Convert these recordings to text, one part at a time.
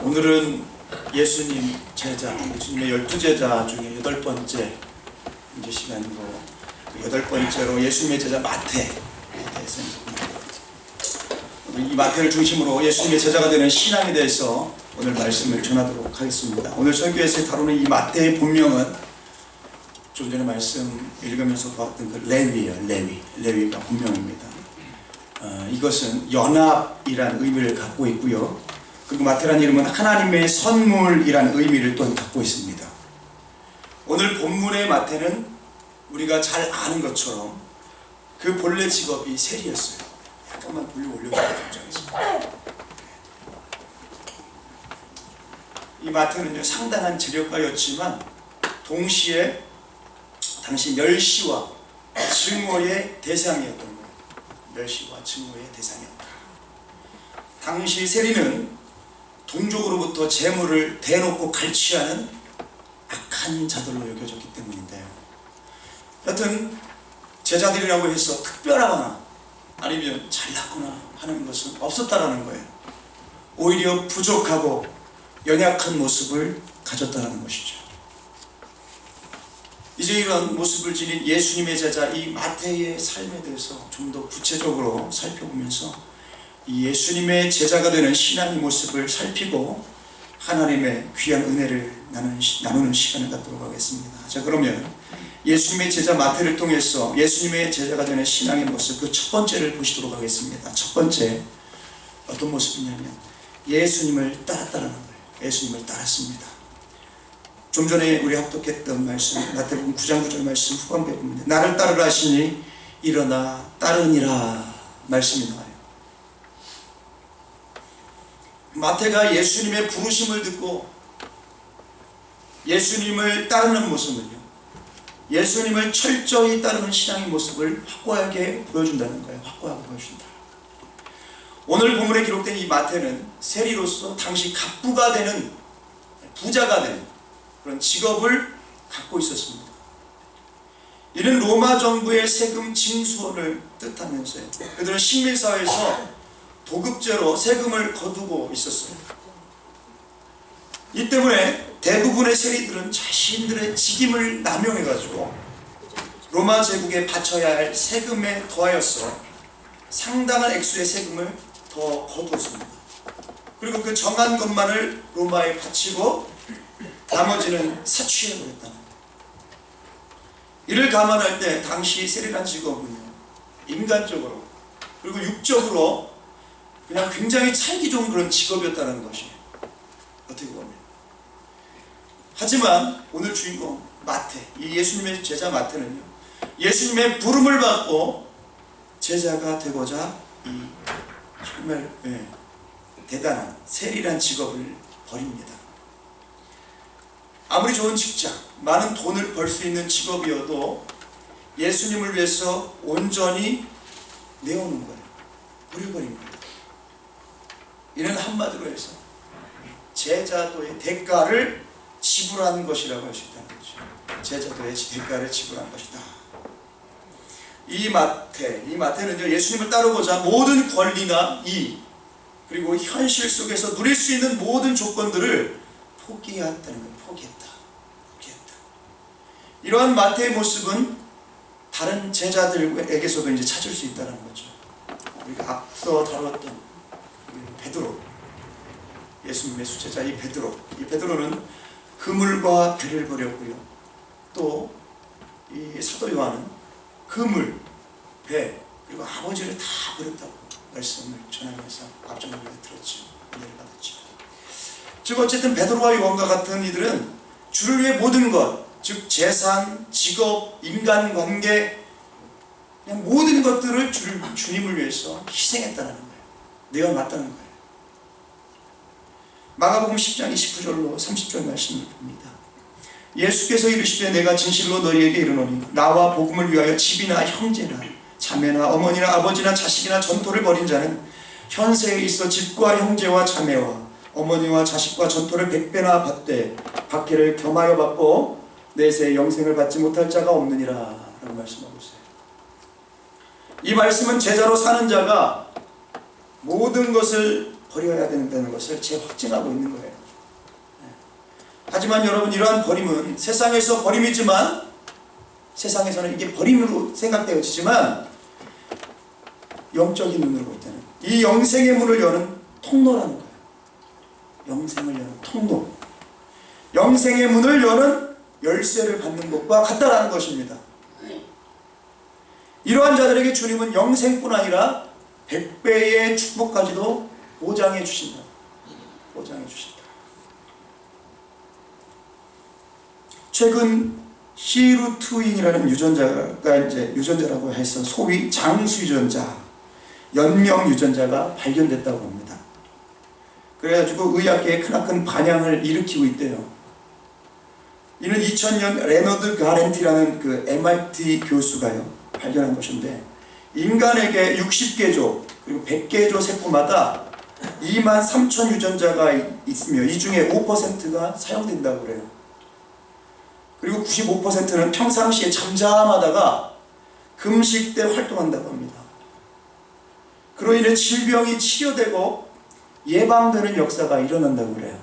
오늘은 예수님 제자, 예수님의 12제자 중에 8번째 이제 시간이고, 그 8번째로 예수님의 제자 마태에 대해서 이 마태를 중심으로 예수님의 제자가 되는 신앙에 대해서 오늘 말씀을 전하도록 하겠습니다. 오늘 설교에서 다루는 이 마태의 본명은 좀 전에 말씀 읽으면서 봤던 그 레위예요. 레위가 본명입니다. 이것은 연합이라는 의미를 갖고 있고요. 그리고 마태라는 이름은 하나님의 선물이라는 의미를 또한 갖고 있습니다. 오늘 본문의 마태는 우리가 잘 아는 것처럼 그 본래 직업이 세리였어요. 약간만 볼륨 올려드리겠습니다. 이 마태는요, 상당한 재력가였지만 동시에 당시 멸시와 증오의 대상이었던 거예요. 멸시와 증오의 대상이었다. 당시 세리는 동족으로부터 재물을 대놓고 갈취하는 악한 자들로 여겨졌기 때문인데요. 여튼 제자들이라고 해서 특별하거나 아니면 잘났거나 하는 것은 없었다라는 거예요. 오히려 부족하고 연약한 모습을 가졌다는 것이죠. 이제 이런 모습을 지닌 예수님의 제자 이 마태의 삶에 대해서 좀 더 구체적으로 살펴보면서 이 예수님의 제자가 되는 신앙의 모습을 살피고 하나님의 귀한 은혜를 나누는 시간을 갖도록 하겠습니다. 자, 그러면 예수님의 제자 마태를 통해서 예수님의 제자가 되는 신앙의 모습, 그 첫 번째를 보시도록 하겠습니다. 첫 번째, 어떤 모습이냐면 예수님을 따랐다는 거예요. 예수님을 따랐습니다. 좀 전에 우리 합독했던 말씀, 마태복음 9장 9절 말씀 후반부에 봅니다. 나를 따르라 하시니 일어나 따르니라 말씀이 나와요. 마태가 예수님의 부르심을 듣고 예수님을 따르는 모습은요, 예수님을 철저히 따르는 신앙의 모습을 확고하게 보여준다는 거예요. 확고하게 보여준다. 오늘 본문에 기록된 이 마태는 세리로서 당시 갑부가 되는, 부자가 되는 그런 직업을 갖고 있었습니다. 이는 로마 정부의 세금 징수원을 뜻하면서요, 그들은 식민사회에서 도급제로 세금을 거두고 있었어요. 이 때문에 대부분의 세리들은 자신들의 직임을 남용해가지고 로마 제국에 바쳐야 할 세금에 더하여서 상당한 액수의 세금을 더 거두었습니다. 그리고 그 정한 것만을 로마에 바치고 나머지는 사취해버렸다는 거예요. 이를 감안할 때 당시 세리란 직업은요, 인간적으로 그리고 육적으로 그냥 굉장히 살기 좋은 그런 직업이었다는 것이에요. 어떻게 보면. 하지만 오늘 주인공 마태, 이 예수님의 제자 마태는요, 예수님의 부름을 받고 제자가 되고자 이 정말 대단한 세리란 직업을 버립니다. 아무리 좋은 직장, 많은 돈을 벌 수 있는 직업이어도 예수님을 위해서 온전히 내어놓은 거예요. 버려버린 거예요. 이는 한마디로 해서 제자도의 대가를 지불하는 것이라고 할 수 있다는 거죠. 제자도의 대가를 지불한 것이다. 이 마태는요, 예수님을 따르고자 모든 권리나 이익, 그리고 현실 속에서 누릴 수 있는 모든 조건들을 포기했다는 거예요. 포기했다. 이러한 마태의 모습은 다른 제자들에게서도 이제 찾을 수 있다는 거죠. 우리가 앞서 다뤘던 베드로, 예수님의 수제자 이 베드로는 그물과 배를 버렸고요. 또 이 사도 요한은 그물, 배, 그리고 아버지를 다 버렸다고 말씀을 전하면서 앞전에 들었죠. 은혜를 받았죠. 즉 어쨌든 베드로와 요한과 같은 이들은 주를 위해 모든 것, 즉 재산, 직업, 인간관계, 그냥 모든 것들을 주님을 위해서 희생했다는 거예요. 내가 맞다는 거예요. 마가복음 10장 29절로 30절 말씀을 봅니다. 예수께서 이르시되 내가 진실로 너희에게 이르노니 나와 복음을 위하여 집이나 형제나 자매나 어머니나 아버지나 자식이나 전토를 벌인 자는 현세에 있어 집과 형제와 자매와 어머니와 자식과 전토를 100배나 받되 박해를 겸하여 받고 내세 영생을 받지 못할 자가 없느니라 라고 말씀하고 있어요. 이 말씀은 제자로 사는 자가 모든 것을 버려야 된다는 것을 재확증하고 있는 거예요. 하지만 여러분, 이러한 버림은 세상에서 버림이지만, 세상에서는 이게 버림으로 생각되어지지만 영적인 눈으로 볼 때는 이 영생의 문을 여는 통로라는 거예요. 영생을 여는 통로, 영생의 문을 여는 열쇠를 받는 것과 같다라는 것입니다. 이러한 자들에게 주님은 영생뿐 아니라 100배의 축복까지도 보장해 주신다. 보장해 주신다. 최근 시루트윈이라는 유전자라고 해서 소위 장수 유전자, 연명 유전자가 발견됐다고 합니다. 그래가지고 의학계에 크나큰 반향을 일으키고 있대요. 이는 2000년 레너드 가렌티라는 그 MIT 교수가요 발견한 것인데, 인간에게 60개조 그리고 100개조 세포마다 23,000 유전자가 있으며 이 중에 5%가 사용된다고 그래요. 그리고 95%는 평상시에 잠잠하다가 금식 때 활동한다고 합니다. 그로 인해 질병이 치료되고 예방되는 역사가 일어난다고 그래요.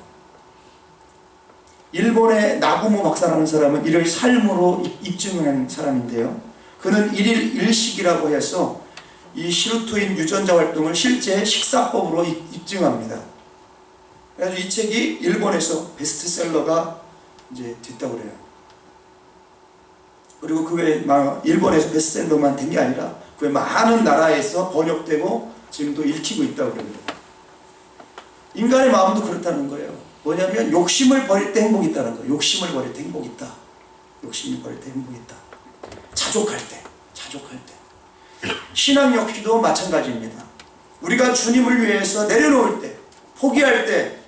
일본의 나구모 박사라는 사람은 이를 삶으로 입증한 사람인데요. 그는 1일 1식이라고 해서 이 시루트윈 유전자 활동을 실제 식사법으로 입증합니다. 그래서 이 책이 일본에서 베스트셀러가 이제 됐다고 그래요. 그리고 그 외에 일본에서 베스트셀러만 된 게 아니라 그 외 많은 나라에서 번역되고 지금도 읽히고 있다고 그럽니다. 인간의 마음도 그렇다는 거예요. 뭐냐면 욕심을 버릴 때 행복이 있다는 거예요. 욕심을 버릴 때 행복이 있다. 욕심을 버릴 때 행복이 있다. 자족할 때. 신앙 역시도 마찬가지입니다. 우리가 주님을 위해서 내려놓을 때, 포기할 때,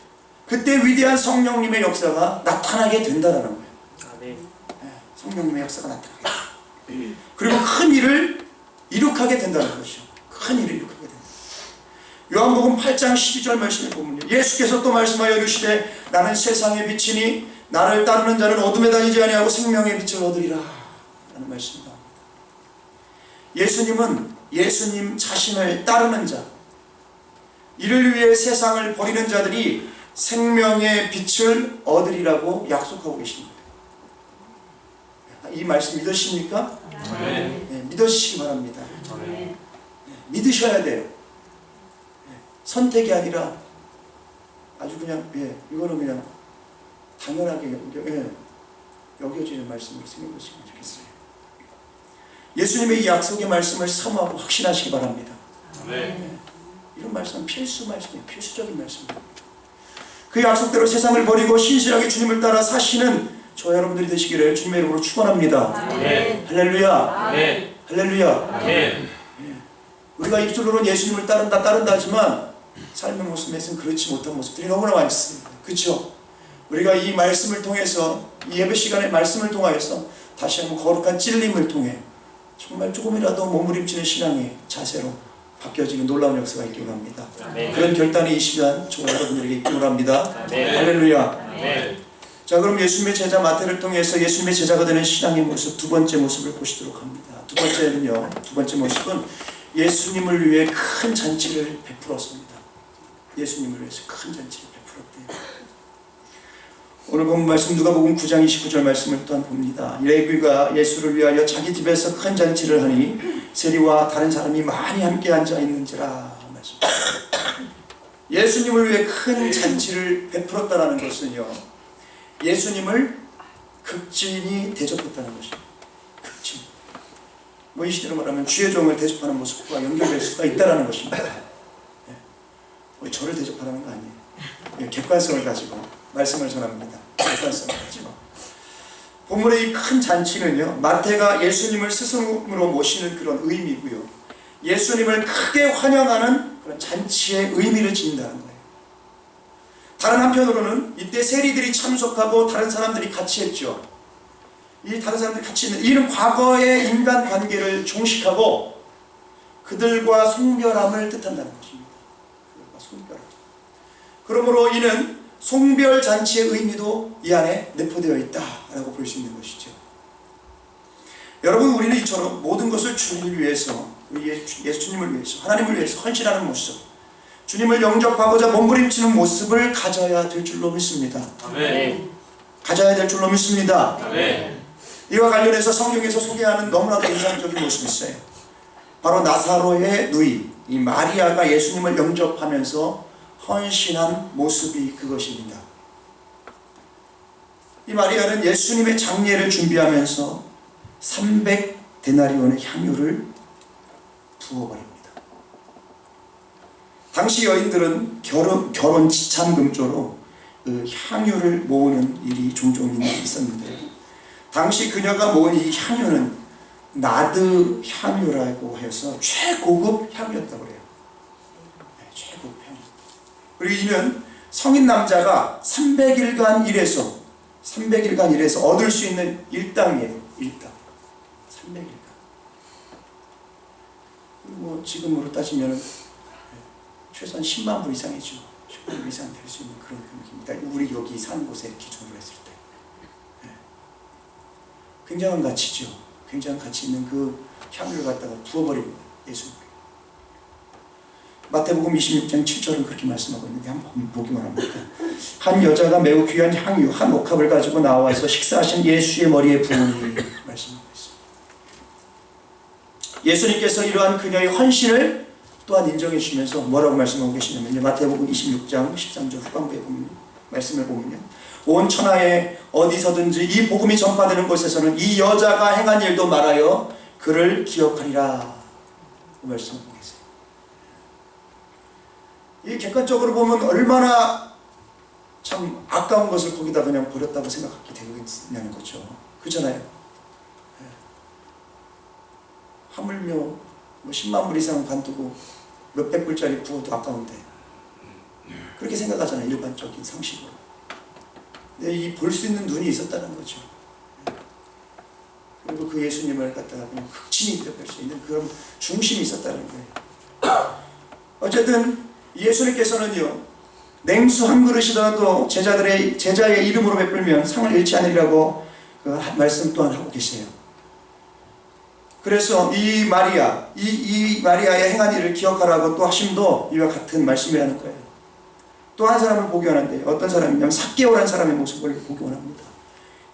그때 위대한 성령님의 역사가 나타나게 된다는 거예요. 성령님의 역사가 나타나게. 그리고 큰 일을 이룩하게 된다는 것이죠. 큰 일을 이룩하게 된다. 요한복음 8장 12절 말씀을 보면요, 예수께서 또 말씀하여 이르시되 나는 세상의 빛이니 나를 따르는 자는 어둠에 다니지 아니하고 생명의 빛을 얻으리라 라는 말씀이 나옵니다. 예수님은 예수님 자신을 따르는 자, 이를 위해 세상을 버리는 자들이 생명의 빛을 얻으리라고 약속하고 계십니다. 이 말씀 믿으십니까? 네, 믿으시기 바랍니다. 네, 믿으셔야 돼요. 네, 선택이 아니라 아주 그냥 이거는 그냥 당연하게 여겨지는 말씀으로 생각하시면 좋겠어요. 예수님의 이 약속의 말씀을 사모하고 확신하시기 바랍니다. 네, 이런 말씀은 필수 말씀이에요. 필수적인 말씀입니다. 그 약속대로 세상을 버리고 신실하게 주님을 따라 사시는 저 여러분들이 되시기를 주님의 이름으로 축원합니다. 할렐루야. 할렐루야. 우리가 입술로는 예수님을 따른다 하지만 삶의 모습에서는 그렇지 못한 모습들이 너무나 많습니다. 그렇죠? 우리가 이 말씀을 통해서, 이 예배 시간의 말씀을 통하여서 다시 한번 거룩한 찔림을 통해 정말 조금이라도 몸부림치는 신앙의 자세로 바뀌어지는 놀라운 역사가 있기를 합니다. 그런 결단이 이 시간 저와 여러분들에게 있기를 합니다. 할렐루야. 자, 그럼 예수님의 제자 마태를 통해서 예수님의 제자가 되는 신앙의 모습, 두 번째 모습을 보시도록 합니다. 두 번째 모습은 예수님을 위해 큰 잔치를 베풀었습니다. 예수님을 위해서 큰 잔치를 베풀었대요. 오늘 본 말씀 누가복음 9장 29절 말씀을 또한 봅니다. 레위가 예수를 위하여 자기 집에서 큰 잔치를 하니 세리와 다른 사람이 많이 함께 앉아 있는지라 말씀. 예수님을 위해 큰 잔치를 베풀었다는 것은요, 예수님을 극진히 대접했다는 것입니다. 극진. 이 시대로 말하면 주의 종을 대접하는 모습과 연결될 수가 있다는 것입니다. 저를 대접하라는 거 아니에요. 객관성을 가지고 말씀을 전합니다. 객관성을 가지고. 본문의 이 큰 잔치는요, 마태가 예수님을 스승으로 모시는 그런 의미고요, 예수님을 크게 환영하는 그런 잔치의 의미를 지닌다는 거예요. 다른 한편으로는 이때 세리들이 참석하고 다른 사람들이 같이 했죠. 이 다른 사람들이 같이 있는 이는 과거의 인간관계를 종식하고 그들과 송별함을 뜻한다는 것입니다. 그들과 송별함. 그러므로 이는 송별잔치의 의미도 이 안에 내포되어 있다라고 볼 수 있는 것이죠. 여러분, 우리는 이처럼 모든 것을 주님을 위해서, 예수님을 위해서, 하나님을 위해서 헌신하는 모습, 주님을 영접하고자 몸부림치는 모습을 가져야 될 줄로 믿습니다. 아멘. 가져야 될 줄로 믿습니다. 아멘. 이와 관련해서 성경에서 소개하는 너무나도 인상적인 모습이 있어요. 바로 나사로의 누이 이 마리아가 예수님을 영접하면서 헌신한 모습이 그것입니다. 이 마리아는 예수님의 장례를 준비하면서 300데나리온의 향유를 부어버립니다. 당시 여인들은 결혼 지참금조로 그 향유를 모으는 일이 종종 있었는데, 당시 그녀가 모은 이 향유는 나드 향유라고 해서 최고급 향유였다고 그래요. 네, 최고급 향유. 그리고 이는 성인 남자가 300일간 일해서 얻을 수 있는 일당이에요. 일당. 300일간. 뭐 지금으로 따지면 최소한 10만 불 이상이죠. 10만 불 이상 될 수 있는 그런 금액입니다. 우리 여기 사는 곳에 기준으로 했을 때. 네. 굉장한 가치죠. 굉장한 가치 있는 그 향유를 갖다가 부어버립니다. 예수님께. 마태복음 26장 7절은 그렇게 말씀하고 있는데 한번 보기만 합니다. 한 여자가 매우 귀한 향유 한 옥합을 가지고 나와서 식사하신 예수의 머리에 부으니 말씀하고 있습니다. 예수님께서 이러한 그녀의 헌신을 또한 인정해 주시면서 뭐라고 말씀하고 계시냐면요. 마태복음 26장 13절 후반부에 보면 말씀을 보면요. 온 천하에 어디서든지 이 복음이 전파되는 곳에서는 이 여자가 행한 일도 말하여 그를 기억하리라 말씀하고 계세요. 이 객관적으로 보면 얼마나 참 아까운 것을 거기다 그냥 버렸다고 생각하게 되겠냐는 거죠. 그렇잖아요. 하물며 뭐 10만 불 이상 관두고 몇백 불짜리 부어도 아까운데 그렇게 생각하잖아요. 일반적인 상식으로. 근데 이 볼 수 있는 눈이 있었다는 거죠. 그리고 그 예수님을 갖다가 그냥 극진히 대표할 수 있는 그런 중심이 있었다는 거예요. 어쨌든 예수님께서는요, 냉수 한 그릇이라도 제자의 이름으로 베풀면 상을 잃지 않으리라고 그 말씀 또한 하고 계세요. 그래서 이 마리아의 행한 일을 기억하라고 또 하심도 이와 같은 말씀이라는 거예요. 또 한 사람을 보기 원한대요. 어떤 사람이냐면 삭개오라는 사람의 모습을 보기 원합니다.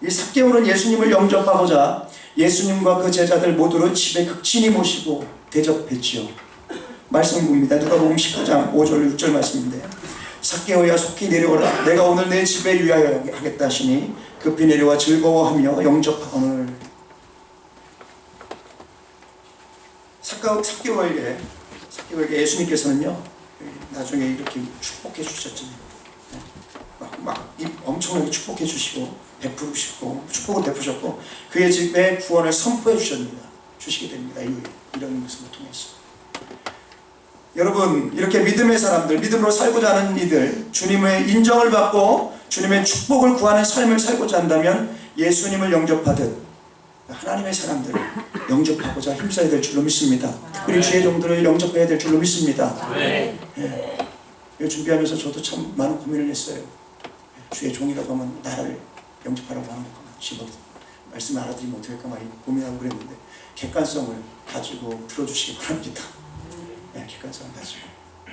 이 삭개오는 예수님을 영접하고자 예수님과 그 제자들 모두를 집에 극진히 모시고 대접했지요. 말씀 봅니다. 누가복음 19장 5절 6절 말씀인데, 삭개오야 속히 내려오라. 내가 오늘 내 집에 유하여 하겠다 하시니 급히 내려와 즐거워하며 영접하거늘. 삭개오에게 예수님께서는요, 나중에 이렇게 축복해 주셨잖아요. 막 엄청나게 축복해 주시고 베푸시고 축복을 베푸셨고 그의 집에 구원을 선포해 주시게 됩니다. 이런 모습을 통해서. 여러분, 이렇게 믿음의 사람들, 믿음으로 살고자 하는 이들, 주님의 인정을 받고 주님의 축복을 구하는 삶을 살고자 한다면 예수님을 영접하듯 하나님의 사람들을 영접하고자 힘써야 될 줄로 믿습니다. 특별히 주의 종들을 영접해야 될 줄로 믿습니다. 네. 예. 준비하면서 저도 참 많은 고민을 했어요. 주의 종이라고 하면 나를 영접하라고 하는 것과 말씀 알아들이면 어떡할까 막 고민하고 그랬는데 객관성을 가지고 들어주시기 바랍니다. 네, 객관성을 가지고. 네.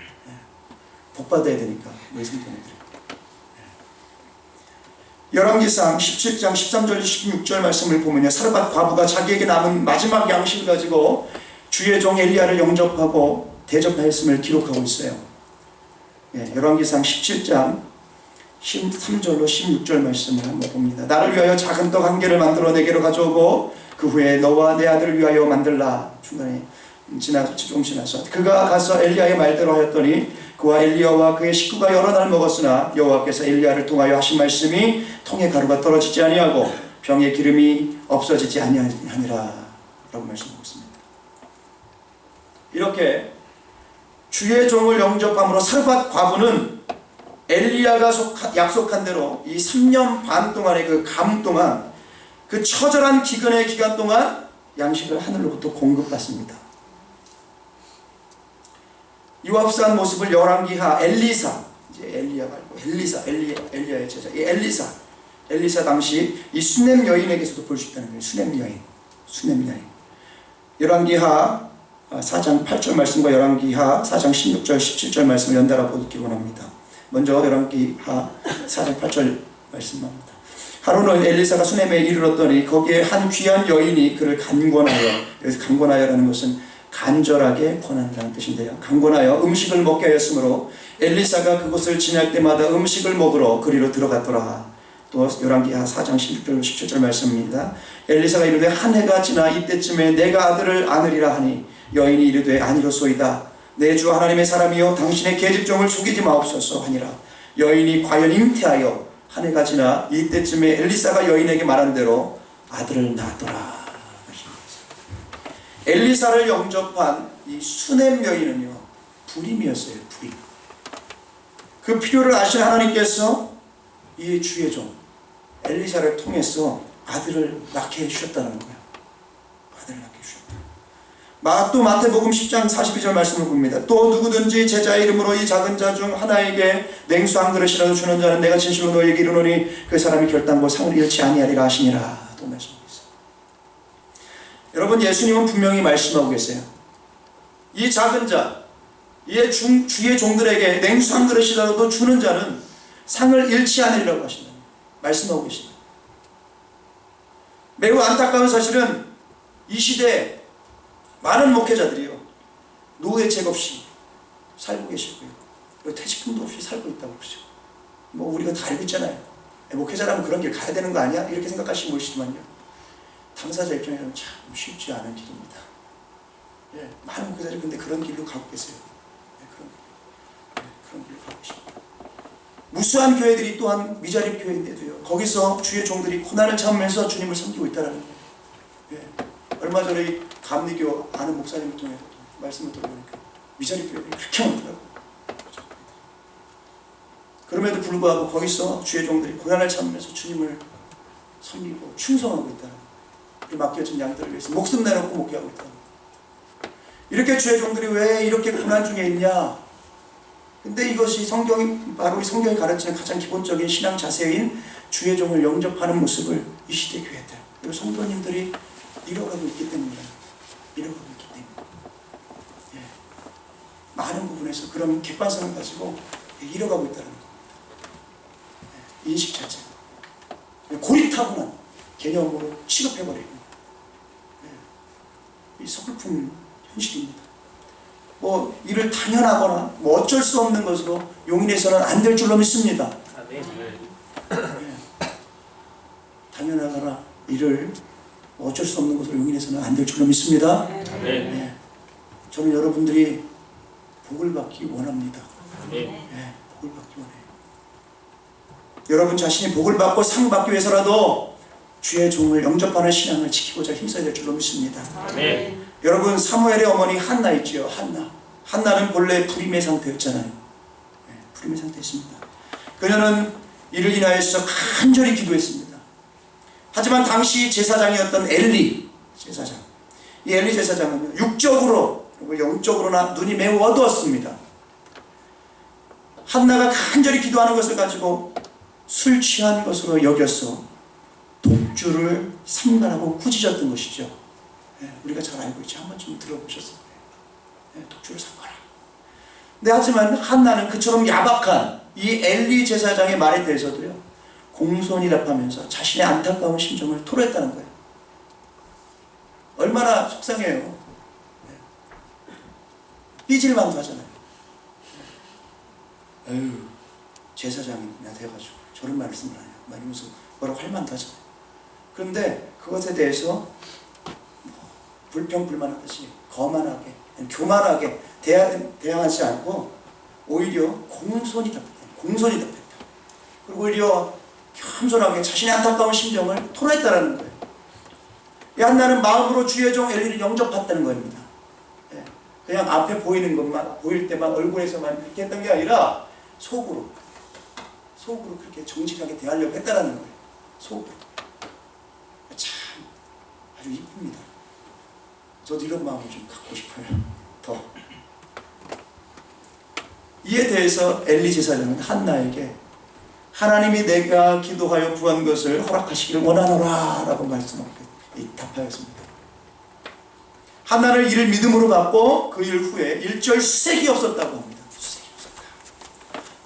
복 받아야 되니까 우리 성도님들. 열왕기상 17장 13절 16절 말씀을 보면요, 사르밧 과부가 자기에게 남은 마지막 양식을 가지고 주의 종 엘리야를 영접하고 대접하였음을 기록하고 있어요. 예, 열왕기상 17장 13절로 16절 말씀을 한번 봅니다. 나를 위하여 작은 떡 한 개를 만들어 내게로 가져오고 그 후에 너와 내 아들을 위하여 만들라. 중간에 조금 지나서 그가 가서 엘리야의 말대로 하였더니 그와 엘리야와 그의 식구가 여러 날 먹었으나 여호와께서 엘리야를 통하여 하신 말씀이 통에 가루가 떨어지지 아니하고 병에 기름이 없어지지 아니하니라 라고 말씀하고 있습니다. 이렇게 주의 종을 영접함으로 사르밧 과부는 엘리야가 약속한 대로 이 3년 반 동안의 그 가뭄 동안, 그 처절한 기근의 기간 동안 양식을 하늘로부터 공급받습니다. 이와 흡사한 모습을 열왕기하 엘리사, 이제 엘리야 말고 엘리야의 제자, 이 엘리사 당시 이 수넴 여인에게서도 볼 수 있다는 거예요. 수넴 여인. 열왕기하 4장 8절 말씀과 열왕기하 4장 16절 17절 말씀을 연달아 보기 원합니다. 먼저 열왕기하 4장 8절 말씀합니다. 하루는 엘리사가 수넴에 이르렀더니 거기에 한 귀한 여인이 그를 간권하여, 여기서 간권하여라는 것은 간절하게 권한다는 뜻인데요. 간권하여 음식을 먹게 하였으므로 엘리사가 그곳을 지날 때마다 음식을 먹으러 그리로 들어갔더라. 또 열왕기하 4장 16절 17절 말씀입니다. 엘리사가 이르되 한 해가 지나 이때쯤에 내가 아들을 안으리라 하니 여인이 이르되 아니로소이다. 내 주 하나님의 사람이여 당신의 계집종을 속이지 마옵소서 하니라. 여인이 과연 잉태하여 한 해가 지나 이때쯤에 엘리사가 여인에게 말한 대로 아들을 낳았더라. 엘리사를 영접한 이 수넴 여인은요, 불임이었어요. 불임. 그 필요를 아신 하나님께서 이 주의 종 엘리사를 통해서 아들을 낳게 해주셨다는 거예요. 아들을 낳게 해주셨다. 또 마태복음 10장 42절 말씀을 봅니다. 또 누구든지 제자의 이름으로 이 작은 자 중 하나에게 냉수 한 그릇이라도 주는 자는 내가 진실로 너에게 이르노니 그 사람이 결단코 상을 잃지 아니하리라 하시니라. 또 말씀하고 있어요. 여러분, 예수님은 분명히 말씀하고 계세요. 이 작은 자, 주의 종들에게 냉수 한 그릇이라도 주는 자는 상을 잃지 않으리라고 하신다. 말씀하고 계십니다. 매우 안타까운 사실은 이 시대에 많은 목회자들이요, 노예책 없이 살고 계시고요, 퇴직금도 없이 살고 있다고 그러죠. 뭐 우리가 다 알고 있잖아요. 목회자라면 그런 길 가야 되는 거 아니야? 이렇게 생각하시는 분이시지만요, 당사자 입장에서는 참 쉽지 않은 길입니다. 예, 많은 목회자들이 근데 그런 길로 가고 계세요. 그런 길로 가고 계십니다. 무수한 교회들이 또한 미자립 교회인데도요, 거기서 주의 종들이 고난을 참으면서 주님을 섬기고 있다는 거예요. 예. 얼마 전에 감리교 아는 목사님을 통해서 말씀을 들어보니까 미자립 교회들이 그렇게 많더라고요. 그럼에도 불구하고 거기서 주의 종들이 고난을 참으면서 주님을 섬기고 충성하고 있다는 거예요. 맡겨진 양들을 위해서 목숨 내놓고 목회하고 있다는 거예요. 이렇게 주의 종들이 왜 이렇게 고난 중에 있냐? 근데 이것이 바로 이 성경이 가르치는 가장 기본적인 신앙 자세인 주의 종을 영접하는 모습을 이 시대 교회들, 그리고 성도님들이 잃어가고 있기 때문이에요. 잃어가고 있기 때문에. 예. 많은 부분에서 그런 객관성을 가지고 잃어가고 있다는 겁니다. 예. 인식 자체가. 고리타분한 개념으로 취급해버리고. 예. 이 서글픈 현실입니다. 뭐 이를 당연하거나 뭐 어쩔 수 없는 것으로 용인해서는 안 될 줄로 믿습니다. 예. 당연하거나 이를 어쩔 수 없는 것으로 용인해서는 안 될 줄로 믿습니다. 예. 저는 여러분들이 복을 받기 원합니다. 예. 복을 받기 원해요. 여러분 자신이 복을 받고 상 받기 위해서라도 주의 종을 영접하는 신앙을 지키고자 힘써야 될 줄로 믿습니다. 여러분, 사무엘의 어머니 한나 있지요. 한나는 본래 불임의 상태였잖아요. 네, 불임의 상태였습니다. 그녀는 이를 인하여서 간절히 기도했습니다. 하지만 당시 제사장이었던 엘리 제사장, 이 엘리 제사장은 육적으로 그리고 영적으로나 눈이 매우 어두웠습니다. 한나가 간절히 기도하는 것을 가지고 술 취한 것으로 여겨서 독주를 삼가라고 꾸짖었던 것이죠. 우리가 잘 알고 있죠. 한번 좀 들어보셨을 거예요. 독주를 삼가라. 근데 하지만 한나는 그처럼 야박한 이 엘리 제사장의 말에 대해서도요, 공손히 답하면서 자신의 안타까운 심정을 토로했다는 거예요. 얼마나 속상해요. 삐질만도 하잖아요. 에휴, 제사장이나 돼가지고 저런 말씀을 하냐, 말이면서 뭐라고 할 만도 하잖아요. 그런데 그것에 대해서 불평불만하듯이 거만하게, 교만하게 대항하지 않고 오히려 공손히 답했다. 그리고 오히려 겸손하게 자신의 안타까운 심정을 토로했다는 거예요. 이 한나는 마음으로 주의 종 엘리를 영접했다는 겁니다. 그냥 앞에 보이는 것만, 보일 때만 얼굴에서만 그렇게 했던 게 아니라 속으로 그렇게 정직하게 대하려고 했다는 거예요. 속으로. 참 아주 이쁩니다. 저도 이런 마음을 좀 갖고 싶어요. 더. 이에 대해서 엘리 제사장은 한나에게 하나님이 내가 기도하여 구한 것을 허락하시기를 원하노라 라고 답하였습니다. 한나는 이를 믿음으로 받고 그 일 후에 일절 수색이 없었다고 합니다. 수색이 없었다.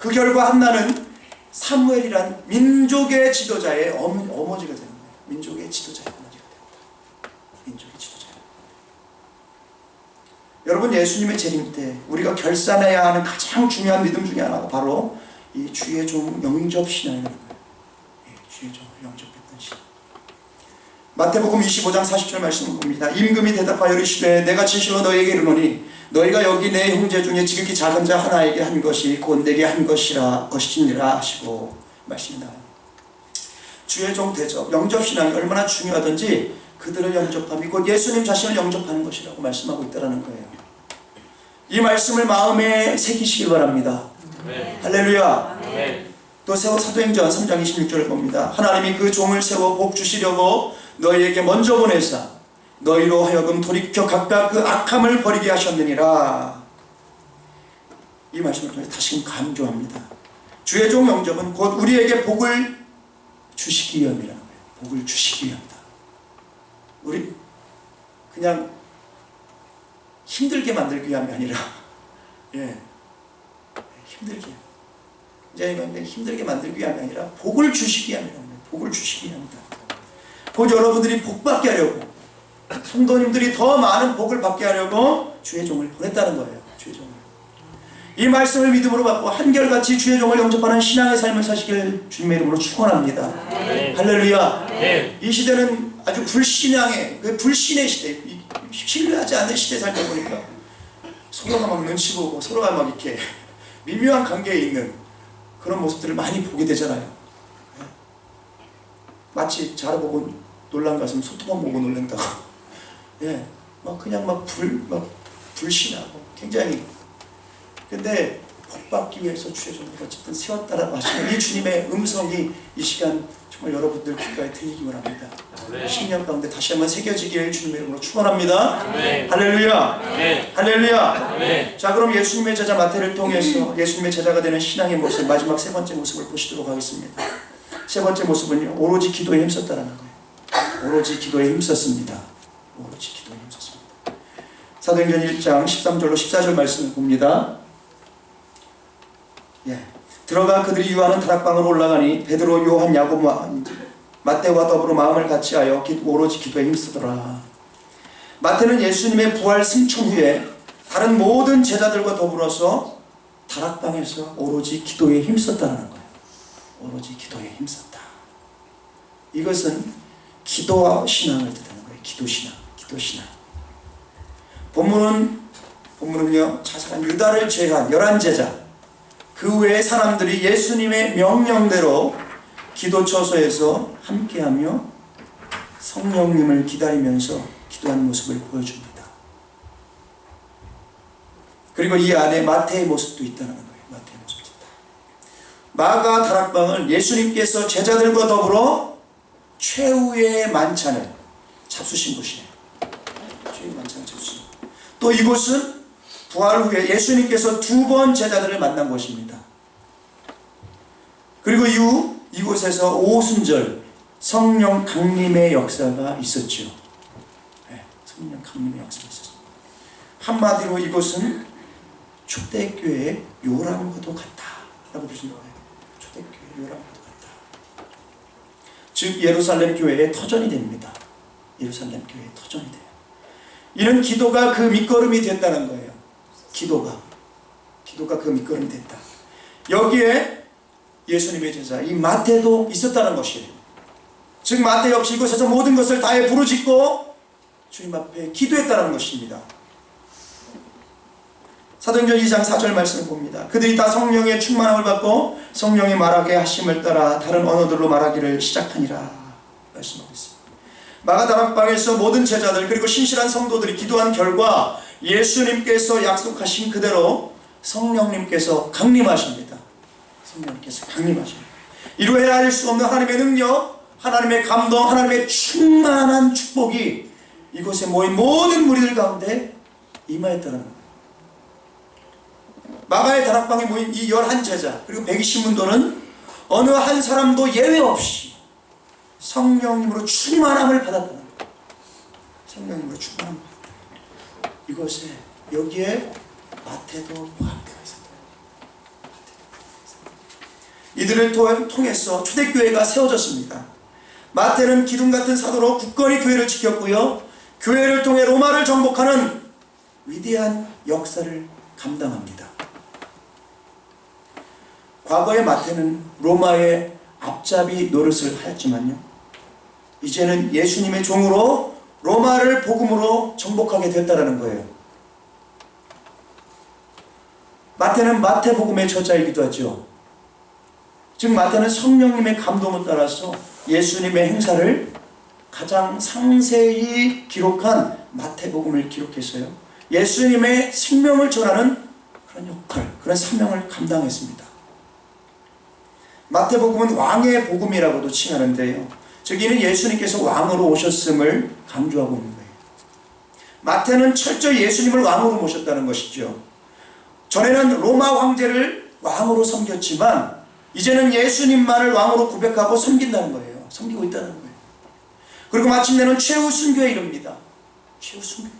그 결과 한나는 사무엘이란 민족의 지도자의 어머니가 되는 거예요. 민족의 지도자의 어머니가 됩니다. 민족의 지도자. 여러분, 예수님의 재림 때 우리가 결산해야 하는 가장 중요한 믿음 중에 하나가 바로 이 주의 종 영접 신앙이라는 거예요. 주의 종을 영접했던 신앙. 마태복음 25장 40절 말씀을 봅니다. 임금이 대답하여 이르시되 내가 진실로 너희에게 이르노니 너희가 여기 내 형제 중에 지극히 작은 자 하나에게 한 것이 곧 내게 한 것이니라 하시고 말씀이 나와요. 주의 종 대접, 영접신앙이 얼마나 중요하든지 그들을 영접함이 곧 예수님 자신을 영접하는 것이라고 말씀하고 있다는 거예요. 이 말씀을 마음에 새기시길 바랍니다. 네. 할렐루야. 네. 또 사도행전 3장 26절을 봅니다. 하나님이 그 종을 세워 복 주시려고 너희에게 먼저 보내사 너희로 하여금 돌이켜 각각 그 악함을 버리게 하셨느니라. 이 말씀을 통해 다시금 강조합니다. 주의 종 영접은 곧 우리에게 복을 주시기 위함이라는 거예요. 복을 주시기 위함이다. 우리 그냥 힘들게 만들기 위함이 아니라 힘들게 이제 힘들게 만들기 위함이 아니라 복을 주시기 위함이라는 거예요. 복을 주시기 위함이다. 곧 여러분들이 복 받게 하려고 성도님들이 더 많은 복을 받게 하려고 주의 종을 보냈다는 거예요. 주의 종을. 이 말씀을 믿음으로 받고 한결같이 주의 종을 영접하는 신앙의 삶을 사시길 주님의 이름으로 축원합니다. 네. 할렐루야. 네. 이 시대는 아주 불신앙의 불신의 시대, 신뢰하지 않는 시대에 살다 보니까 서로가 막 눈치 보고 서로가 막 이렇게 미묘한 관계에 있는 그런 모습들을 많이 보게 되잖아요. 마치 자라보고 놀란 가슴 소토만 보고 놀란다고. 막 그냥 막 불신하고 굉장히. 근데 복 받기 위해서 주의 종을 어쨌든 세웠다라고 하시는 이 주님의 음성이 이 시간 정말 여러분들 귓가에 들리기를 합니다. 네. 10년 가운데 다시 한번 새겨지길 주님의 이름으로 축원합니다. 네. 할렐루야. 네. 할렐루야. 네. 자, 그럼 예수님의 제자 마태를 통해서 예수님의 제자가 되는 신앙의 모습, 마지막 세 번째 모습을 보시도록 하겠습니다. 세 번째 모습은요, 오로지 기도에 힘썼다라는 거예요. 오로지 기도에 힘썼습니다. 오로지 기도에 힘썼습니다. 사도행전 1장 13절로 14절 말씀을 봅니다. 들어가 그들이 유하는 다락방으로 올라가니 베드로, 요한, 야고보와 마태와 더불어 마음을 같이하여 오로지 기도에 힘쓰더라. 마태는 예수님의 부활 승천 후에 다른 모든 제자들과 더불어서 다락방에서 오로지 기도에 힘썼다는 거예요. 오로지 기도에 힘썼다. 이것은 기도 신앙을 뜻하는 거예요. 기도 신앙, 기도 신앙. 본문은요, 자살한 유다를 제외한 11제자, 그 외의 사람들이 예수님의 명령대로 기도처소에서 함께하며 성령님을 기다리면서 기도하는 모습을 보여줍니다. 그리고 이 안에 마태의 모습도 있다는 거예요. 마태의 모습도 있다. 마가 다락방은 예수님께서 제자들과 더불어 최후의 만찬을 잡수신 곳이에요. 최후의 만찬을 잡수신 곳. 또 이곳은 부활 후에 예수님께서 2번 제자들을 만난 곳입니다. 그리고 이후 이곳에서 오순절 성령 강림의 역사가 있었죠. 성령 강림의 역사가 있었습니다. 한마디로 이곳은 초대교회의 요람과도 같다라고 보시는 거예요. 초대교회 요람과도 같다. 즉 예루살렘 교회의 터전이 됩니다. 예루살렘 교회의 터전이 돼요. 이는 기도가 그 밑거름이 됐다는 거예요. 기도가 그 밑거름이 됐다. 여기에 예수님의 제자 이 마태도 있었다는 것이에요. 즉 마태 역시 이곳에서 모든 것을 다해 부르짖고 주님 앞에 기도했다는 것입니다. 사도행전 2장 4절 말씀을 봅니다. 그들이 다 성령의 충만함을 받고 성령이 말하게 하심을 따라 다른 언어들로 말하기를 시작하니라 말씀하고 있습니다. 마가다락방에서 모든 제자들 그리고 신실한 성도들이 기도한 결과 예수님께서 약속하신 그대로 성령님께서 강림하십니다. 성령님께서 강림하십니다. 이루 헤아릴 수 없는 하나님의 능력, 하나님의 감동, 하나님의 충만한 축복이 이곳에 모인 모든 무리들 가운데 임하였다는 겁니다. 마가의 다락방에 모인 이 11제자 그리고 120문도는 어느 한 사람도 예외 없이 성령님으로 충만함을 받았다는 거예요. 성령님으로 충만함을 받았다. 이것에 여기에 마태도 포함되어 있습니다. 이들을 통해서 초대교회가 세워졌습니다. 마태는 기둥 같은 사도로 굳건히 교회를 지켰고요, 교회를 통해 로마를 정복하는 위대한 역사를 감당합니다. 과거의 마태는 로마의 앞잡이 노릇을 하였지만요, 이제는 예수님의 종으로 로마를 복음으로 정복하게 됐다는 거예요. 마태는 마태복음의 저자이기도 하죠. 즉 마태는 성령님의 감동을 따라서 예수님의 행사를 가장 상세히 기록한 마태복음을 기록했어요. 예수님의 생명을 전하는 그런 역할, 그런 사명을 감당했습니다. 마태복음은 왕의 복음이라고도 칭하는데요, 즉 이는 예수님께서 왕으로 오셨음을 강조하고 있는 거예요. 마태는 철저히 예수님을 왕으로 모셨다는 것이죠. 전에는 로마 황제를 왕으로 섬겼지만 이제는 예수님만을 왕으로 고백하고 섬긴다는 거예요. 섬기고 있다는 거예요. 그리고 마침내는 최후 순교에 이릅니다. 최후 순교에.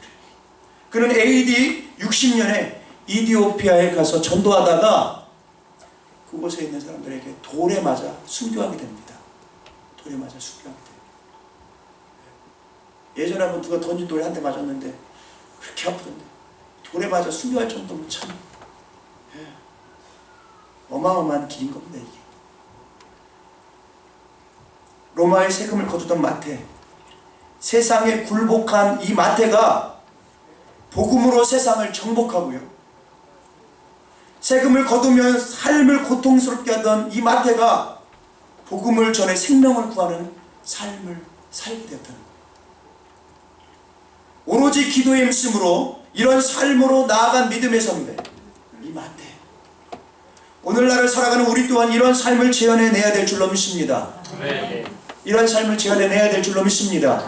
그는 AD 60년에 이디오피아에 가서 전도하다가 그곳에 있는 사람들에게 돌에 맞아 순교하게 됩니다. 돌에 맞아 순교하게 돼요. 예전에 한번 누가 던진 돌에 한 대 맞았는데 그렇게 아프던데 돌에 맞아 순교할 정도면 참 어마어마한 길인 겁니다. 이게 로마의 세금을 거두던 마태, 세상에 굴복한 이 마태가 복음으로 세상을 정복하고요, 세금을 거두면 삶을 고통스럽게 하던 이 마태가 복음을 전해 생명을 구하는 삶을 살게 되었다는 거예요. 오로지 기도에 힘쓰므로 이런 삶으로 나아간 믿음의 선배 이 마태, 오늘날을 살아가는 우리 또한 이런 삶을 재현해내야 될 줄로 믿습니다. 이런 삶을 재현해내야 될 줄로 믿습니다.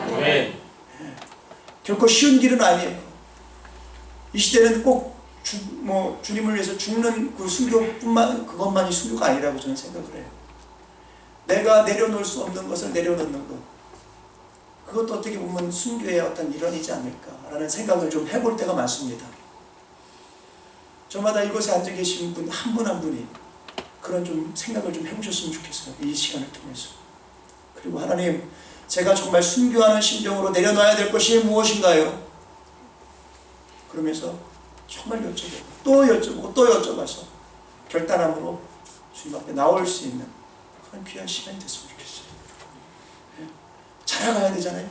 결코 쉬운 길은 아니에요. 이 시대는 꼭 주님을 위해서 죽는 그 그것만이 순교가 아니라고 저는 생각을 해요. 내가 내려놓을 수 없는 것을 내려놓는 것, 그것도 어떻게 보면 순교의 어떤 일환이지 않을까라는 생각을 좀 해볼 때가 많습니다. 저마다 이곳에 앉아 계신 분 한 분 한 분이 그런 좀 생각을 좀 해보셨으면 좋겠어요. 이 시간을 통해서. 그리고 하나님, 제가 정말 순교하는 심정으로 내려놔야 될 것이 무엇인가요? 그러면서 정말 여쭤보고 또 여쭤보고 또 여쭤봐서 결단함으로 주님 앞에 나올 수 있는 그런 귀한 시간이 됐으면 좋겠어요. 자라가야 되잖아요.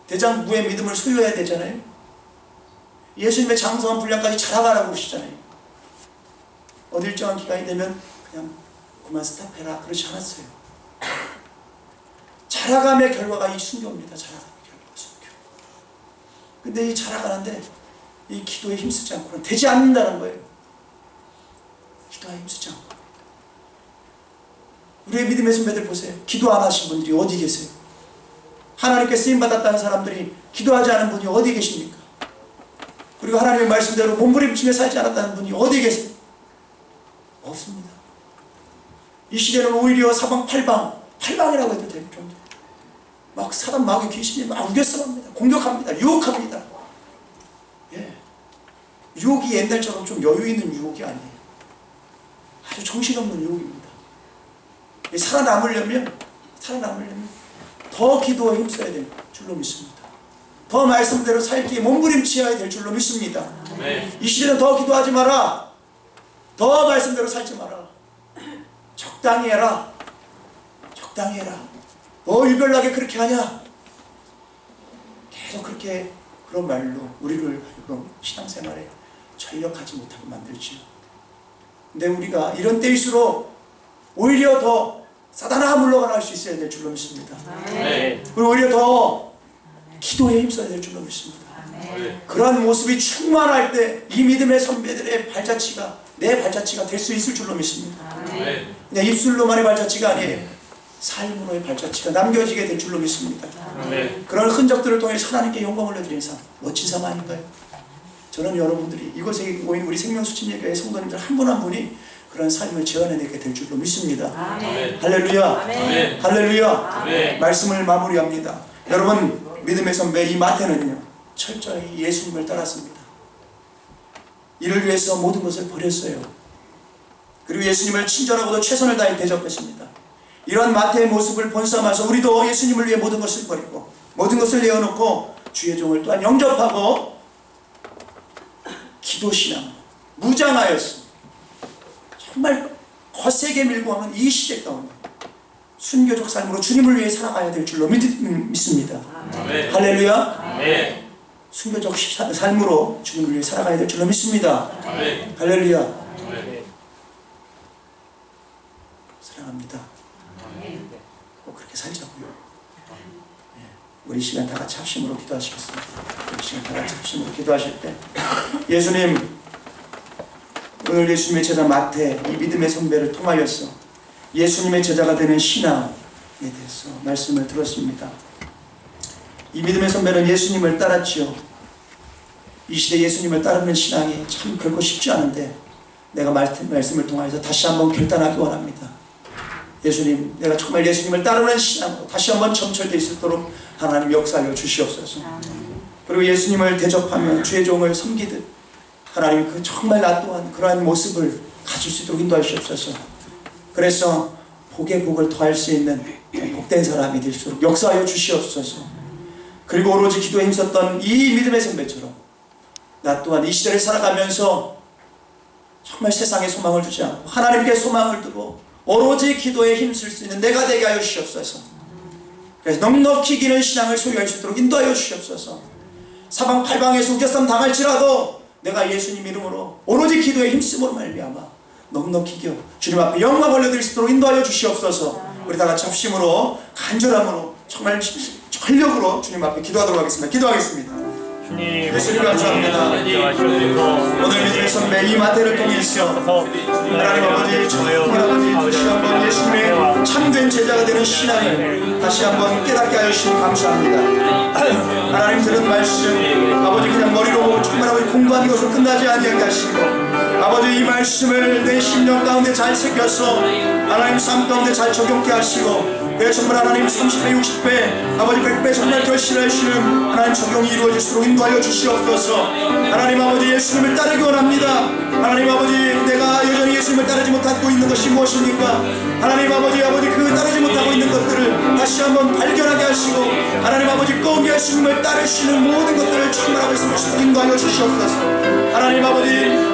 대장부의 믿음을 소유해야 되잖아요. 예수님의 장성한 분량까지 자라가라고 그러시잖아요. 어디 일정한 기간이 되면 그냥 그만 스탑해라 그러지 않았어요. 자라감의 결과가 이 순교입니다. 자라감의 결과가 순교. 근데 이 자라가는데 이 기도에 힘쓰지 않고는 되지 않는다는 거예요. 기도에 힘쓰지 않고. 우리의 믿음의 선배들 보세요. 기도 안 하신 분들이 어디 계세요? 하나님께 쓰임받았다는 사람들이 기도하지 않은 분이 어디 계십니까? 그리고 하나님의 말씀대로 몸부림치며 살지 않았다는 분이 어디 계세요? 없습니다. 이 시대는 오히려 팔방이라고 해도 될 정도. 막 사단 마귀 귀신이 막 우겨싸합니다. 공격합니다. 유혹합니다. 유혹이 옛날처럼 좀 여유 있는 유혹이 아니에요. 아주 정신없는 유혹입니다. 살아남으려면 더 기도에 힘써야 될 줄로 믿습니다. 더 말씀대로 살기에 몸부림치어야 될 줄로 믿습니다. 이 시대는 더 기도하지 마라. 더 말씀대로 살지 마라. 적당히 해라. 적당히 해라. 뭐 유별나게 그렇게 하냐. 계속 그렇게 그런 말로 우리를 신앙생활에 전력하지 못하게 만들지요. 근데 우리가 이런 때일수록 오히려 더 사단아 물러가라 할 수 있어야 될 줄로 믿습니다. 그리고 오히려 더 기도에 힘써야 될 줄로 믿습니다. 그러한 모습이 충만할 때 이 믿음의 선배들의 발자취가 내 발자취가 될 수 있을 줄로 믿습니다. 그냥 입술로만의 발자취가 아니에요. 삶으로의 발자취가 남겨지게 될 줄로 믿습니다. 그런 흔적들을 통해 하나님께 영광을 올려드리는 삶, 멋진 삶 아닌가요? 저는 여러분들이 이곳에 모인 우리 생명수침예교회 성도님들 한 분 한 분이 그런 삶을 재현해내게 될 줄로 믿습니다. 할렐루야. 할렐루야. 말씀을 마무리합니다. 여러분, 믿음의 선배 이 마태는요 철저히 예수님을 따랐습니다. 이를 위해서 모든 것을 버렸어요. 그리고 예수님을 친절하고도 최선을 다해 대접했습니다. 이러한 마태의 모습을 본삼아서 우리도 예수님을 위해 모든 것을 버리고 모든 것을 내어놓고 주의 종을 또한 영접하고 기도신앙 무장하였습니다. 정말 거세게 밀고 하면 이 시대 가운데 순교적 삶으로 주님을 위해 살아가야 될 줄로 믿습니다. 아멘. 할렐루야. 아멘. 순교적 삶으로 주님을 위해 살아가야 될 줄로 믿습니다. 아멘. 할렐루야. 아멘. 사랑합니다. 꼭 그렇게 살자고요. 우리 시간 다 같이 합심으로 기도하시겠습니다. 우리 시간 다 같이 합심으로 기도하실 때 예수님, 오늘 예수님의 제자 마태 이 믿음의 선배를 통하여서 예수님의 제자가 되는 신앙에 대해서 말씀을 들었습니다. 이 믿음의 선배는 예수님을 따랐지요. 이 시대 예수님을 따르는 신앙이 참 결코 쉽지 않은데 내가 말씀을 통하여서 다시 한번 결단하기 원합니다. 예수님, 내가 정말 예수님을 따르는 신앙으로 다시 한번 점철되어 있도록 하나님 역사하여 주시옵소서. 그리고 예수님을 대접하며 주의 종을 섬기듯 하나님 그 정말 나 또한 그러한 모습을 가질 수 있도록 인도해 주시옵소서. 그래서 복에 복을 더할 수 있는 복된 사람이 될수록 역사하여 주시옵소서. 그리고 오로지 기도에 힘썼던 이 믿음의 선배처럼 나 또한 이 시대를 살아가면서 정말 세상에 소망을 주지 않고 하나님께 소망을 두고 오로지 기도에 힘쓸 수 있는 내가 되게 하여 주시옵소서. 그래서 넉넉히 기는 신앙을 소유할 수 있도록 인도하여 주시옵소서. 사방팔방에서 우겨쌈 당할지라도 내가 예수님 이름으로 오로지 기도에 힘쓰므로 말미암아 넉넉히 기어 주님 앞에 영광 올려드릴 수 있도록 인도하여 주시옵소서. 우리 다 같이 합심으로 간절함으로 정말 전력으로 주님 앞에 기도하도록 하겠습니다. 기도하겠습니다. 예수님 감사합니다. 오늘 믿음의 선배 이 마태를 통해서 하나님 아버지 정말 아버지 다시 한번 예수님의 참된 제자가 되는 신앙을 다시 한번 깨닫게 하여 주시니 감사합니다. 하나님 들은 말씀 아버지 그냥 머리로 정말 아버지 공부하는 것으로 끝나지 아니하게 하시고 아버지 이 말씀을 내 심령 가운데 잘 새겨서 하나님 삶 가운데 잘 적용케 하시고 정말 하나님 30배 60배 아버지 100배 정말 결실하시는 하나님 적용이 이루어질수록 인도하여 주시옵소서. 하나님 아버지 예수님을 따르기 원합니다. 하나님 아버지 내가 여전히 예수님을 따르지 못하고 있는 것이 무엇입니까? 하나님 아버지 그 따르지 못하고 있는 것들을 다시 한번 발견하게 하시고 하나님 아버지 꼭 예수님을 따르시는 모든 것들을 정말 아버지 인도하여 주시옵소서. 하나님 아버지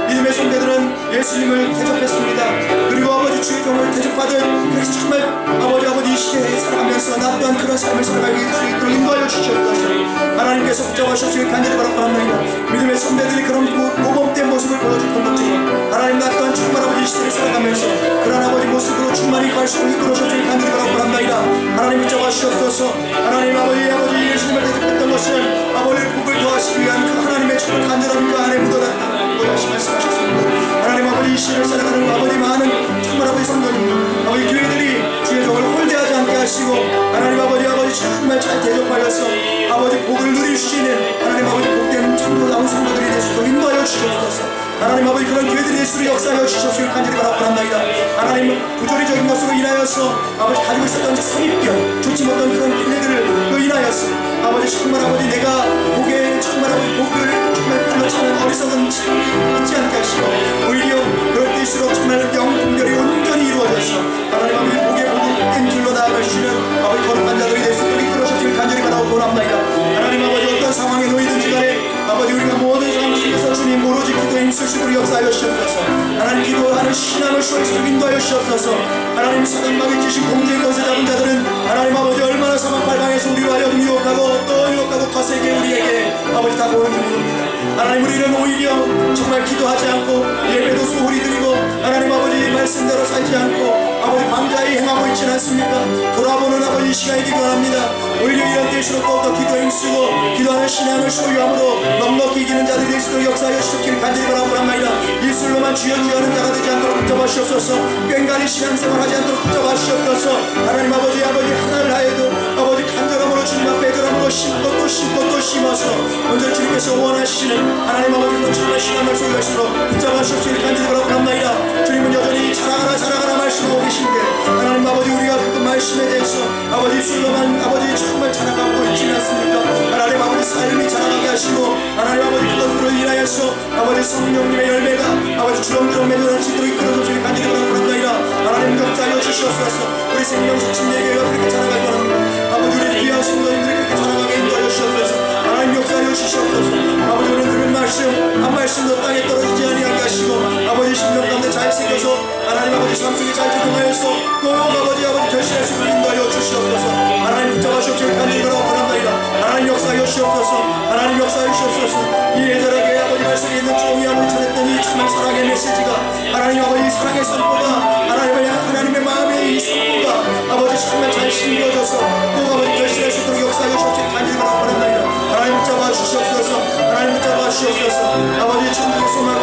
믿음의 선배들은 예수님을 대접했습니다. 그리고 아버지 주의 종을 대접받은 그래서 정말 아버지 이 시대에 살아가면서 나 또한 그런 삶을 살아가게 해주시도록 인도하여 주시옵소서. 하나님께서 붙잡아주시길 간절히 바랍니다. 믿음의 선배들이 그런 모범된 모습을 보여줬던 것처럼 하나님 나 또한 정말 아버지 이 시대를 살아가면서 그런 아버지 모습으로 충만히 갈수록 이끌어주시길 간절히 바랍니다. 하나님 붙잡아주시옵소서. 하나님 아버지 예수님을 대접했던 것은 아버지의 복을 더하시기 위한 그 하나님의 정말 간절한 그 안에 묻어놨다 다시 말씀하셨습니다. 하나님 아버지 이 시대를 살아가는 아버지 많은 정말 아버지 성도님 아버지 교회들이 주의 종을 홀대하지 않게 하시고 하나님 아버지 정말 잘 대접하여서 아버지 복을 누릴 수 있는 하나님 아버지 복된 성도다운 성도들이 될 수 있도록 인도하여 주시옵소서. 하나님 아버지 그런 교회들이 될 수 있도록 역사하여 주시옵소서. 간절히 바랍니다. 하나님 부조리적인 것으로 인하여서 아버지 가지고 있었던 선입견 좋지 못한 그런 플레이들로 인하여서 아버지 정말 아버지 내가 복에 정말 아버지 복을 정말 그렇지만 어리석은 삶이 있지 않게 하시고 오히려 그럴 때일수록 정말 영분별이 온전히 이루어져서 하나님 아버지 복에 복된 길로 나아갈 수 있는 아버지 거룩한 자들이 될 수 있도록 이끌어주시길 간절히 바라고 원합니다. 하나님 아버지 어떤 상황에 놓이든지 간에 아버지 우리가 모든 상황 속에서 주님 오로지 기도에 힘쓸 수 있도록 역사하여 주시옵소서. 하나님 기도하는 신앙을 수월시도록 인도하여 주시옵소서. 하나님 사단방에 찌신 공주의 것을 잡은 자들은 하나님 아버지 얼마나 사방팔방에서 우리와 유혹하고 또 유혹하고 거세게 우리에게 아버지 다가오는지 모릅니다. 하나님 우리는 오히려 정말 기도하지 않고 예배도 소홀히 드리고 하나님 아버지 말씀대로 살지 않고 아버지 방자히 행하고 있지는 않습니까? 돌아보는 아버지 이 시간이 기도합니다. 오히려 이런 때일수록 더욱더 기도에 힘쓰고 기도하는 신앙을 소유함으로 넉넉히 이기는 자들이 될 수 있도록 역사하여 주시길 간절히 바라옵나이다. 입술로만 주여주여하는 자가 되지 않도록 붙잡아주시옵소서. 꽹가리 신앙생활하지 않도록 붙잡아주시옵소서. 하나님 아버지 하나를 하여도 아버지 간절함으로 주님 앞에 애절함으로 심고 또 심고 또 심어서 먼저 주님께서 원하시는 하나님 아버지 그런 정말 신앙을 소유하시도록 붙잡아주시길 간절히 바라옵나이다. 주님은 여전히 자라가라 말씀하고 계신데 하나님 아버지 우리가 그 말씀에 대해서 아버지 입술로만 아버지 정말 자라가고 있지는 않습니까? 하나님 아버지 아버지 삶이 자라나게 하시고 하나님 아버지 그것들을 인하여서 아버지 성령님의 열매가 아버지 주렁주렁 맺어날 수 있도록 이끌어주시기 간절히 바랍니다. 하나님 역사하여 주시옵소서. 우리 생명수 침례교회가 그렇게 자라가기 바랍니다. 아버지 우리 귀한 성도님들이 그렇게 자라가게 인도하여 주시옵소서. 하나님 역사하여 주시옵소서. 아버지 우리 들은 말씀 한 말씀도 땅에 떨어지지 아니하게 하시고 아버지 심령 가운데 잘 새겨서 하나님 아버지 삶 속에 잘 적용하여서 꼭 아버지 결실할 수 있도록 인도하여 주시옵소서. 하나님 붙잡아주시옵소서. 간절히 바랍니다. 하나님 역사하여 주시옵소서. 하나님 역사하여 주시옵소서. 이 예절하게 아버지 말씀에 있는 종이 아버지 전했더니 정말 사랑의 메시지가 하나님 아버지 사랑의 선포가 하나님의 마음의 이 선포가 아버지 정말 잘 심겨져서 꼭 아버지 결실할 수 있도록 역사하여 주시옵소서. 간절히 바랍니다. 하나님 붙잡아 주시옵소서. 하나님 붙잡아 주시옵소서. 아버지 천국의 소망을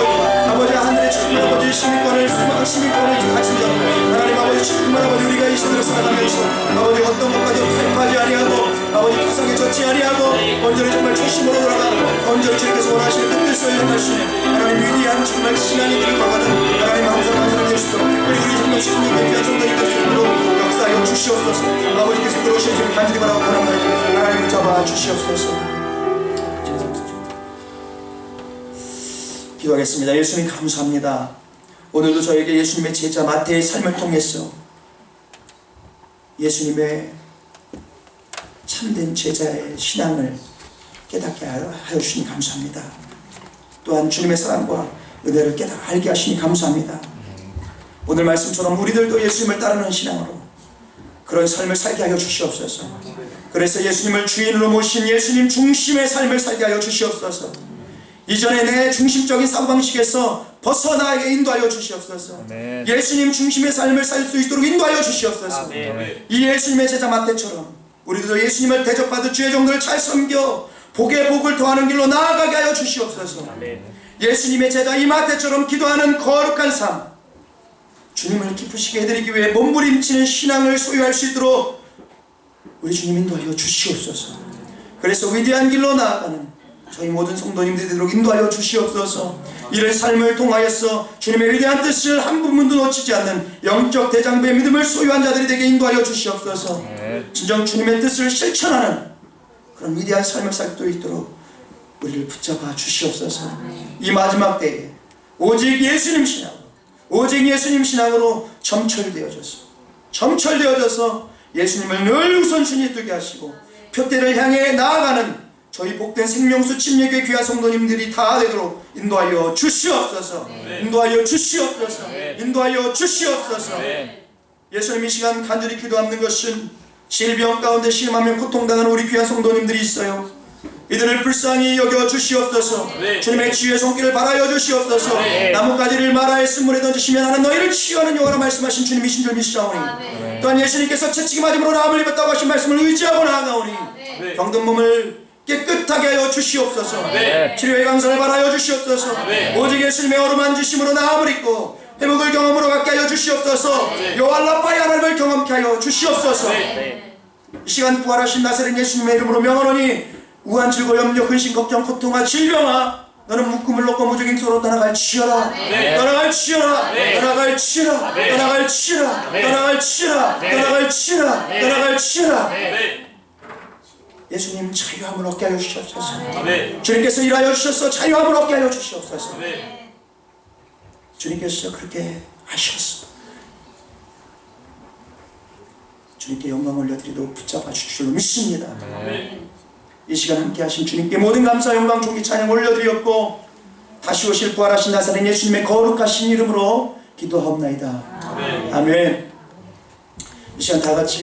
아버지 하늘의 천국 아버지 시민권을 가진 자 하나님 아버지 정말 아버지 우리가 이 세상을 살아가면서 아버지 어떤 것까지 타협하지 아니하고 아버지 타성에 젖지 아니하고 온전히 정말 초심으로 돌아가 온전히 주님께서 원하시는 그 뜻을 행하시는 하나님 위대한 정말 신앙이 되는 것과는 하나님 항상 예수도 우리 정말 주님의 귀한 성도님 되시도록 역사하여 주시옵소서. 아버지께서 들어오시는 주님 간절히 바라고 바랍니다. 하나님 붙잡아 주시옵소서. 기도하겠습니다. 예수님 감사합니다. 오늘도 저에게 예수님의 제자 마태의 삶을 통해서 예수님의 참된 제자의 신앙을 깨닫게 하여 주시니 감사합니다. 또한 주님의 사랑과 은혜를 알게 하시니 감사합니다. 오늘 말씀처럼 우리들도 예수님을 따르는 신앙으로 그런 삶을 살게 하여 주시옵소서. 그래서 예수님을 주인으로 모신 예수님 중심의 삶을 살게 하여 주시옵소서. 이전에 내 중심적인 사고방식에서 벗어나게 인도하여 주시옵소서. 아멘. 예수님 중심의 삶을 살 수 있도록 인도하여 주시옵소서. 아멘. 이 예수님의 제자 마태처럼 우리들도 예수님을 대접받을 주의 종들을 잘 섬겨 복에 복을 더하는 길로 나아가게 하여 주시옵소서. 아멘. 예수님의 제자 이 마태처럼 기도하는 거룩한 삶 주님을 기쁘시게 해드리기 위해 몸부림치는 신앙을 소유할 수 있도록 우리 주님 인도하여 주시옵소서. 그래서 위대한 길로 나아가는 저희 모든 성도님들이 되도록 인도하여 주시옵소서. 이런 삶을 통하여서 주님의 위대한 뜻을 한 부분도 놓치지 않는 영적 대장부의 믿음을 소유한 자들이 되게 인도하여 주시옵소서. 진정 주님의 뜻을 실천하는 그런 위대한 삶을 살 수 있도록 우리를 붙잡아 주시옵소서. 이 마지막 때에 오직 예수님 신앙으로 점철되어져서 예수님을 늘 우선순위에 두게 하시고 표대를 향해 나아가는 저희 복된 생명수 침례교회 귀한 성도님들이 다 되도록 인도하여 주시옵소서. 인도하여 주시옵소서. 인도하여 주시옵소서. 예수님 이 시간 간절히 기도하는 것은 질병 가운데 심하며 고통당하는 우리 귀한 성도님들이 있어요. 이들을 불쌍히 여겨 주시옵소서. 주님의 치유의 손길을 바라여 주시옵소서. 나뭇가지를 마라의 쓴물에 던지시면 하는 너희를 치유하는 여호와라 말씀하신 주님이신 줄 믿사오니 또한 예수님께서 채찍이 맞음으로 나음을 입었다고 하신 말씀을 의지하고 나아가오니 병든 몸을 깨끗하게 하여 주시옵소서. 치료의 강선을 바라여 주시옵소서. 오직 예수님의 어루만 주심으로 나음을 입고 회복을 경험으로 갖게 하여 주시옵소서. 여호와라파의 하나님을 경험케 하여 주시옵소서. 이 시간 부활하신 나사렛 예수님의 이름으로 명하노니 우한 질고 염려 근심 걱정 고통아 질병아 너는 묶음을 놓고 무적행소로 떠나갈지어다. 떠나갈지어다. 떠나갈지어다. 떠나갈지어다. 떠나갈지어다. 떠나갈지어다. 떠나갈지어다. 예수님 자유함을 얻게 하여 주시옵소서. 주님께서 일하여 주셔서 자유함을 얻게 하여 주시옵소서. 주님께서 그렇게 하셨어. 주님께 영광 올려드리도록 붙잡아 주실 줄 믿습니다. 이 시간 함께 하신 주님께 모든 감사 영광 존귀 찬양 올려드리었고 다시 오실 부활하신 나사렛 예수님의 거룩하신 이름으로 기도하옵나이다. 아멘. 이 시간 다 같이